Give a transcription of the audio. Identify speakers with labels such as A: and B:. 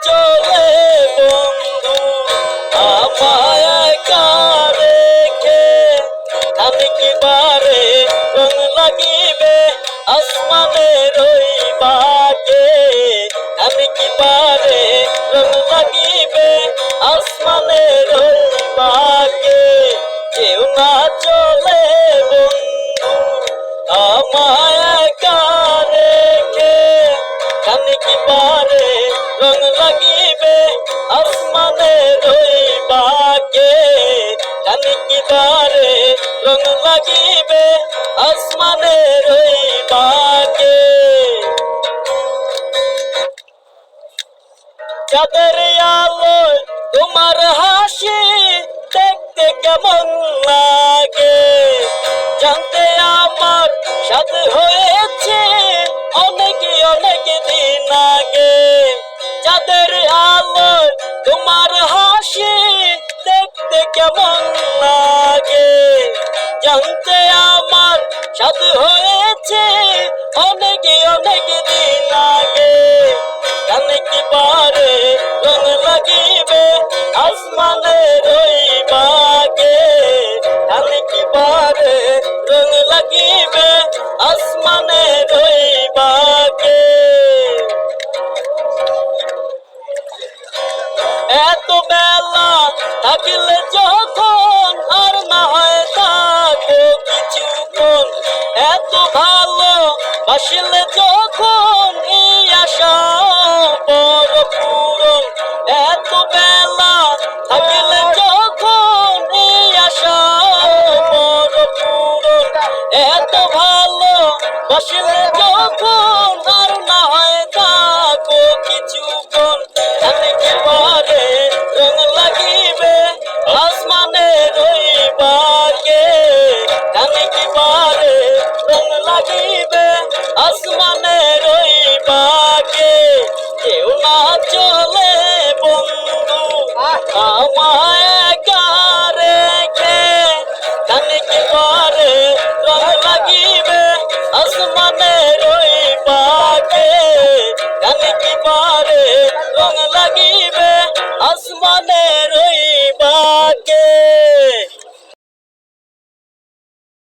A: চলে বন্ধু আমায় একা রেখে, আমি কি বারে রং লাগিবে আসমানের ওই বাঁকে, আমি কি বারে রং লাগিবে আসমানের ওই বাঁকে। কেউ না চলে বন্ধু আমায় একা রেখে, আমি কি বারে রং লাগিবে আসমানের ওই বাঁকে, আমি কি বারে রং লাগিবে আসমানের ওই বাঁকে। চাঁদের আলোয় তোমার হাসি দেখতে কেমন লাগে, জানতে আমার সাথে হয়েছে অনেক অনেক দিন আগে। চাঁদের আলোয় তোমার হাসি দেখতে কেমন লাগে, জানতে আমার সাথে হয়েছে অনেক অনেক দিন আগে। আমি কি বারে রং লাগিবে আসমানের ওই বাঁকে, আমি কি বারে রং লাগিবে আসমানের ওই বাঁকে। এত বেলা থাকিলে যখন আর না হয় থাকো কিছুক্ষণ, এত ভালো বাসিলে যখন এই আশা বড় পূরণ। এত বেলা থাকিলে যখন এই আশা বড় পূরণ, এত ভালো বাসিলে যখন আর না হয় থাকো কিছুক্ষণ, আমি কি বারে রং লাগিবে আসমানের ওই বাঁকে, আমি কি বারে রং লাগিবে আসমানের ওই বাঁকে। কেউ না চলে বন্ধু আমায়